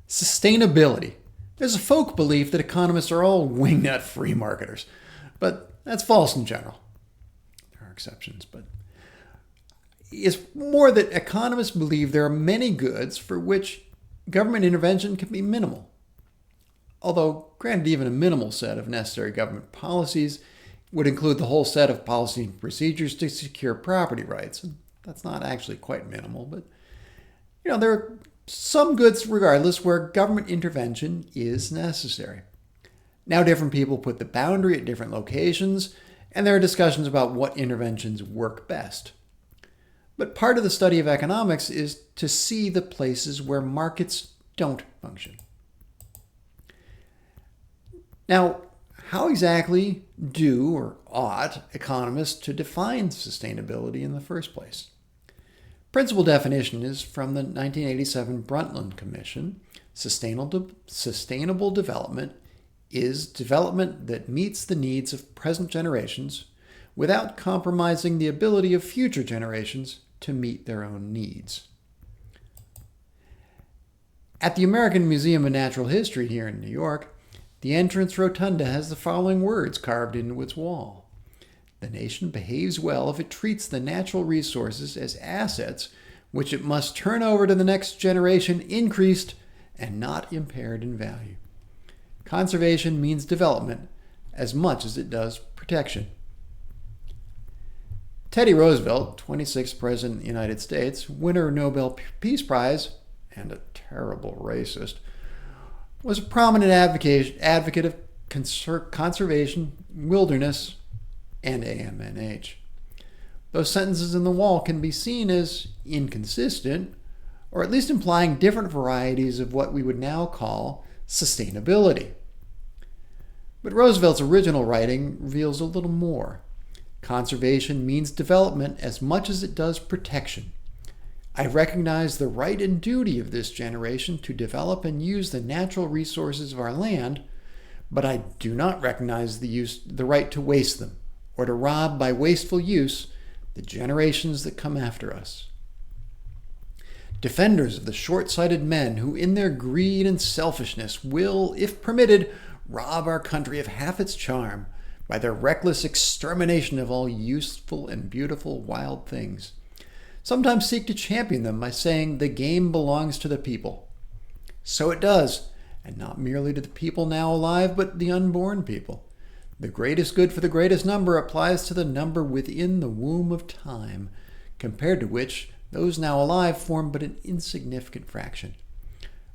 Sustainability. There's a folk belief that economists are all wingnut free marketers, but that's false in general. There are exceptions, but it's more that economists believe there are many goods for which government intervention can be minimal. Although, granted, even a minimal set of necessary government policies would include the whole set of policy and procedures to secure property rights. And that's not actually quite minimal, but there are some goods, regardless, where government intervention is necessary. Now, different people put the boundary at different locations, and there are discussions about what interventions work best. But part of the study of economics is to see the places where markets don't function. Now, how exactly do or ought economists to define sustainability in the first place? Principal definition is from the 1987 Brundtland Commission. Sustainable development is development that meets the needs of present generations without compromising the ability of future generations to meet their own needs. At the American Museum of Natural History here in New York, the entrance rotunda has the following words carved into its wall. The nation behaves well if it treats the natural resources as assets which it must turn over to the next generation increased and not impaired in value. Conservation means development as much as it does protection. Teddy Roosevelt, 26th President of the United States, winner of Nobel Peace Prize, and a terrible racist, was a prominent advocate of conservation, wilderness, and AMNH. Those sentences in the wall can be seen as inconsistent, or at least implying different varieties of what we would now call sustainability. But Roosevelt's original writing reveals a little more. Conservation means development as much as it does protection. I recognize the right and duty of this generation to develop and use the natural resources of our land, but I do not recognize the right to waste them, or to rob by wasteful use the generations that come after us. Defenders of the short-sighted men who in their greed and selfishness will, if permitted, rob our country of half its charm by their reckless extermination of all useful and beautiful wild things, sometimes seek to champion them by saying the game belongs to the people. So it does, and not merely to the people now alive, but the unborn people. The greatest good for the greatest number applies to the number within the womb of time, compared to which those now alive form but an insignificant fraction.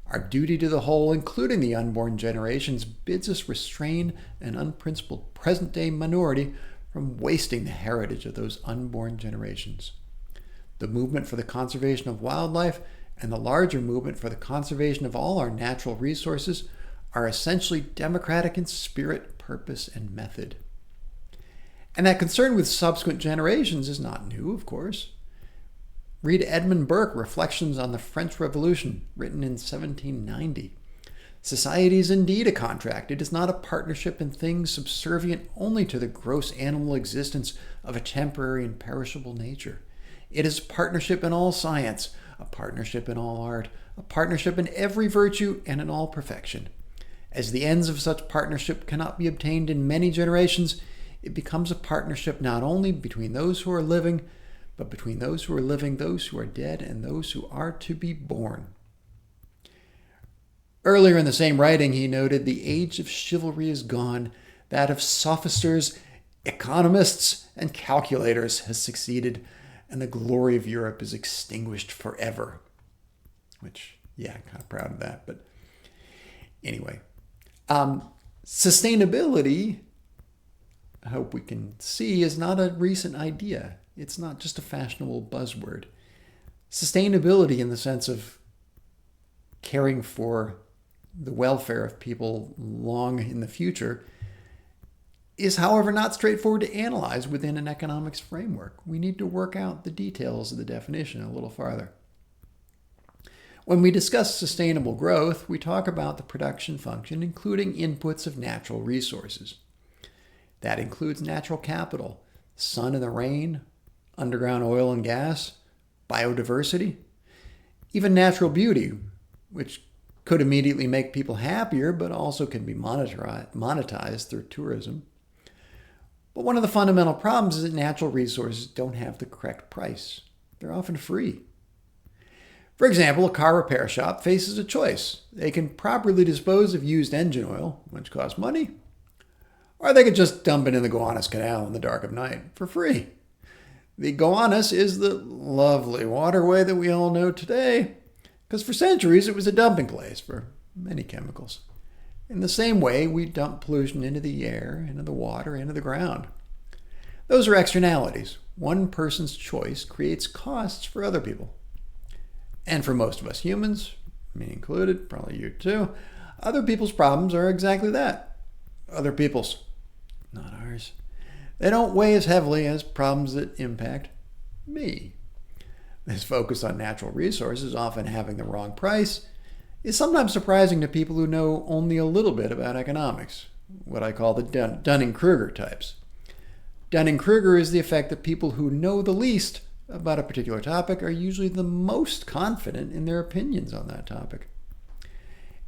Our duty to the whole, including the unborn generations, bids us restrain an unprincipled present-day minority from wasting the heritage of those unborn generations. The movement for the conservation of wildlife and the larger movement for the conservation of all our natural resources are essentially democratic in spirit, purpose, and method. And that concern with subsequent generations is not new, of course. Read Edmund Burke, Reflections on the French Revolution, written in 1790. Society is indeed a contract. It is not a partnership in things subservient only to the gross animal existence of a temporary and perishable nature. It is a partnership in all science, a partnership in all art, a partnership in every virtue and in all perfection. As the ends of such partnership cannot be obtained in many generations, it becomes a partnership not only between those who are living, but between those who are living, those who are dead, and those who are to be born. Earlier in the same writing, he noted, the age of chivalry is gone, that of sophisters, economists, and calculators has succeeded, and the glory of Europe is extinguished forever. Which, yeah, I'm kind of proud of that, but anyway. Sustainability, I hope we can see, is not a recent idea. It's not just a fashionable buzzword. Sustainability in the sense of caring for the welfare of people long in the future is, however, not straightforward to analyze within an economics framework. We need to work out the details of the definition a little farther. When we discuss sustainable growth, we talk about the production function, including inputs of natural resources. That includes natural capital, sun and the rain, underground oil and gas, biodiversity, even natural beauty, which could immediately make people happier, but also can be monetized through tourism. But one of the fundamental problems is that natural resources don't have the correct price. They're often free. For example, a car repair shop faces a choice. They can properly dispose of used engine oil, which costs money, or they could just dump it in the Gowanus Canal in the dark of night for free. The Gowanus is the lovely waterway that we all know today, because for centuries it was a dumping place for many chemicals. In the same way, we dump pollution into the air, into the water, into the ground. Those are externalities. One person's choice creates costs for other people. And for most of us humans, me included, probably you too, other people's problems are exactly that. Other people's, not ours. They don't weigh as heavily as problems that impact me. This focus on natural resources, often having the wrong price, is sometimes surprising to people who know only a little bit about economics, what I call the Dunning-Kruger types. Dunning-Kruger is the effect that people who know the least about a particular topic are usually the most confident in their opinions on that topic.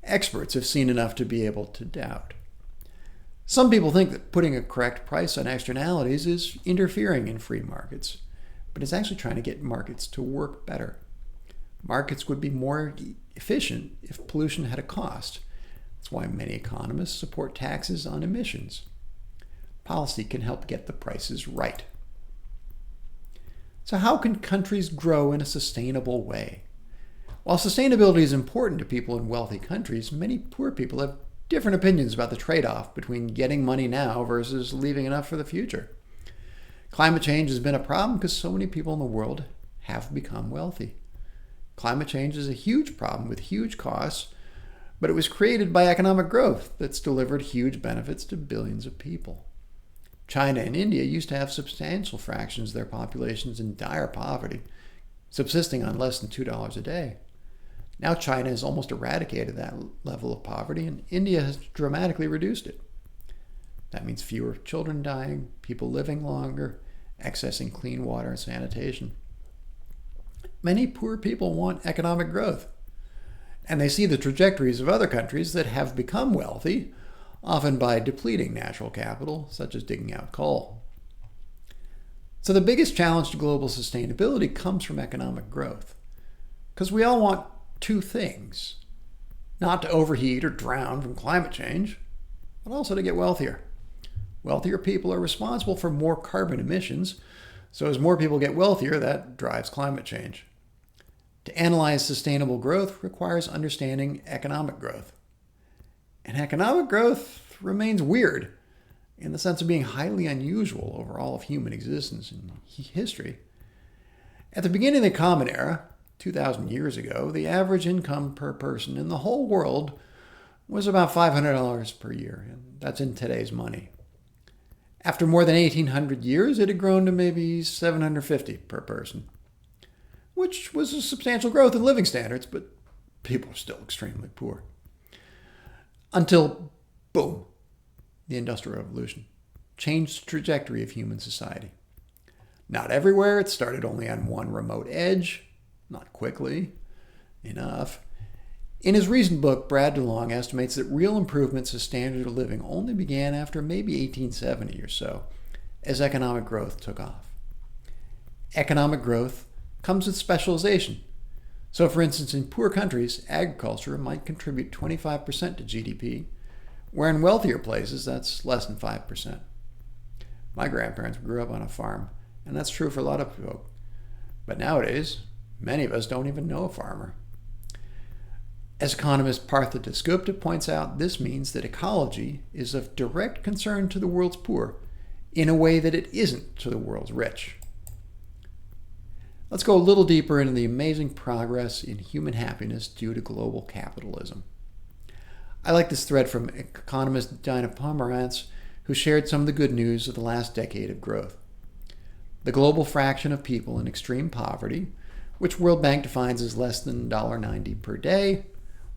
Experts have seen enough to be able to doubt. Some people think that putting a correct price on externalities is interfering in free markets, but it's actually trying to get markets to work better. Markets would be more efficient if pollution had a cost. That's why many economists support taxes on emissions. Policy can help get the prices right. So how can countries grow in a sustainable way? While sustainability is important to people in wealthy countries, many poor people have different opinions about the trade-off between getting money now versus leaving enough for the future. Climate change has been a problem because so many people in the world have become wealthy. Climate change is a huge problem with huge costs, but it was created by economic growth that's delivered huge benefits to billions of people. China and India used to have substantial fractions of their populations in dire poverty, subsisting on less than $2 a day. Now China has almost eradicated that level of poverty, and India has dramatically reduced it. That means fewer children dying, people living longer, accessing clean water and sanitation. Many poor people want economic growth, and they see the trajectories of other countries that have become wealthy, often by depleting natural capital, such as digging out coal. So the biggest challenge to global sustainability comes from economic growth, because we all want two things: not to overheat or drown from climate change, but also to get wealthier. Wealthier people are responsible for more carbon emissions, so as more people get wealthier, that drives climate change. To analyze sustainable growth requires understanding economic growth. And economic growth remains weird in the sense of being highly unusual over all of human existence in history. At the beginning of the Common Era, 2,000 years ago, the average income per person in the whole world was about $500 per year, and that's in today's money. After more than 1,800 years, it had grown to maybe $750 per person, which was a substantial growth in living standards, but people are still extremely poor. Until, boom, the Industrial Revolution changed the trajectory of human society. Not everywhere. It started only on one remote edge, not quickly enough. In his recent book, Brad DeLong estimates that real improvements to standard of living only began after maybe 1870 or so, as economic growth took off. Economic growth comes with specialization. So, for instance, in poor countries, agriculture might contribute 25% to GDP, where in wealthier places, that's less than 5%. My grandparents grew up on a farm, and that's true for a lot of folk. But nowadays, many of us don't even know a farmer. As economist Partha Dasgupta points out, this means that ecology is of direct concern to the world's poor in a way that it isn't to the world's rich. Let's go a little deeper into the amazing progress in human happiness due to global capitalism. I like this thread from economist Dinah Pomerantz, who shared some of the good news of the last decade of growth. The global fraction of people in extreme poverty, which World Bank defines as less than $1.90 per day,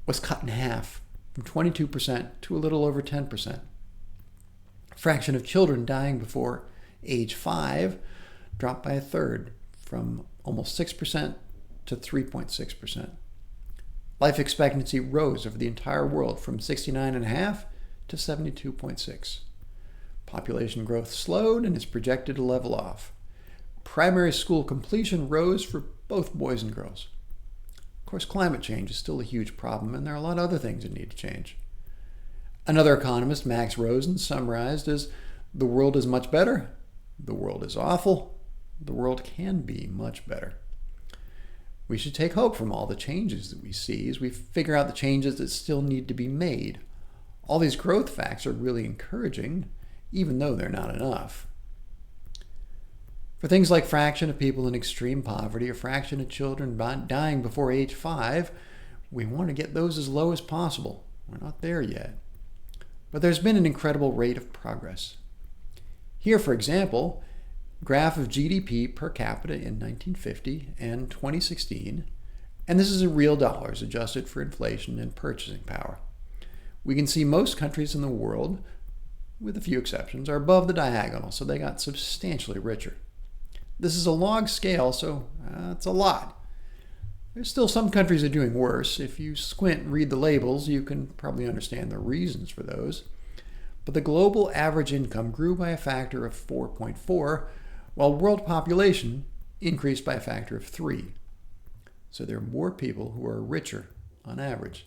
was cut in half, from 22% to a little over 10%. Fraction of children dying before age 5 dropped by a third, from almost 6% to 3.6%. Life expectancy rose over the entire world from 69.5 to 72.6. Population growth slowed and is projected to level off. Primary school completion rose for both boys and girls. Of course, climate change is still a huge problem, and there are a lot of other things that need to change. Another economist, Max Rosen, summarized as, "The world is much better, the world is awful, the world can be much better." We should take hope from all the changes that we see as we figure out the changes that still need to be made. All these growth facts are really encouraging, even though they're not enough. For things like fraction of people in extreme poverty, a fraction of children dying before age 5, we want to get those as low as possible. We're not there yet. But there's been an incredible rate of progress. Here, for example, graph of GDP per capita in 1950 and 2016, and this is in real dollars adjusted for inflation and purchasing power. We can see most countries in the world, with a few exceptions, are above the diagonal, so they got substantially richer. This is a log scale, so it's a lot. There's still some countries that are doing worse. If you squint and read the labels, you can probably understand the reasons for those. But the global average income grew by a factor of 4.4, while world population increased by a factor of 3. So there are more people who are richer on average.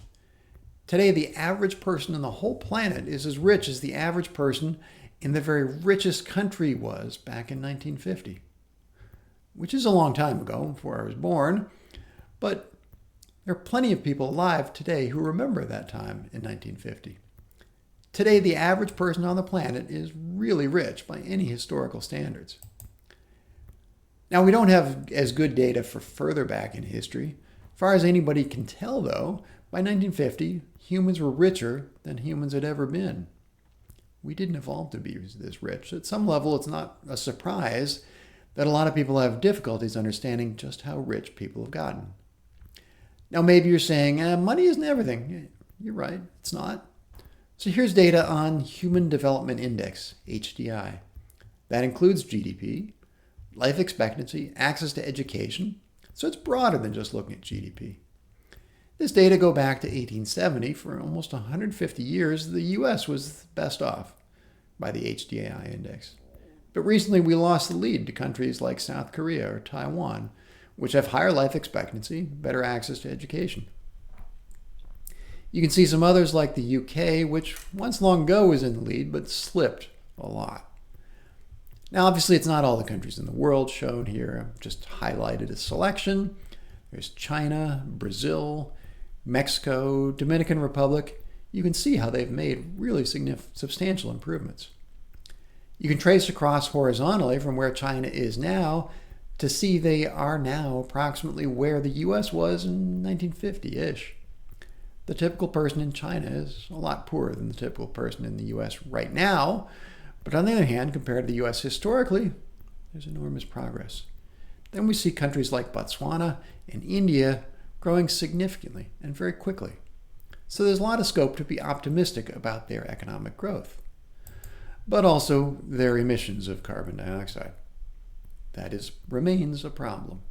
Today, the average person on the whole planet is as rich as the average person in the very richest country was back in 1950, which is a long time ago, before I was born, but there are plenty of people alive today who remember that time in 1950. Today, the average person on the planet is really rich by any historical standards. Now, we don't have as good data for further back in history. As far as anybody can tell, though, by 1950, humans were richer than humans had ever been. We didn't evolve to be this rich. At some level, it's not a surprise that a lot of people have difficulties understanding just how rich people have gotten. Now, maybe you're saying, money isn't everything. You're right, it's not. So here's data on Human Development Index, HDI. That includes GDP, life expectancy, access to education, so it's broader than just looking at GDP. This data go back to 1870. For almost 150 years, the US was best off by the HDI index. But recently we lost the lead to countries like South Korea or Taiwan, which have higher life expectancy, better access to education. You can see some others like the UK, which once long ago was in the lead, but slipped a lot. Now, obviously, it's not all the countries in the world shown here. I've just highlighted a selection. There's China, Brazil, Mexico, Dominican Republic. You can see how they've made really substantial improvements. You can trace across horizontally from where China is now to see they are now approximately where the US was in 1950-ish. The typical person in China is a lot poorer than the typical person in the US right now, but on the other hand, compared to the US historically, there's enormous progress. Then we see countries like Botswana and India growing significantly and very quickly. So there's a lot of scope to be optimistic about their economic growth, but also their emissions of carbon dioxide. That remains a problem.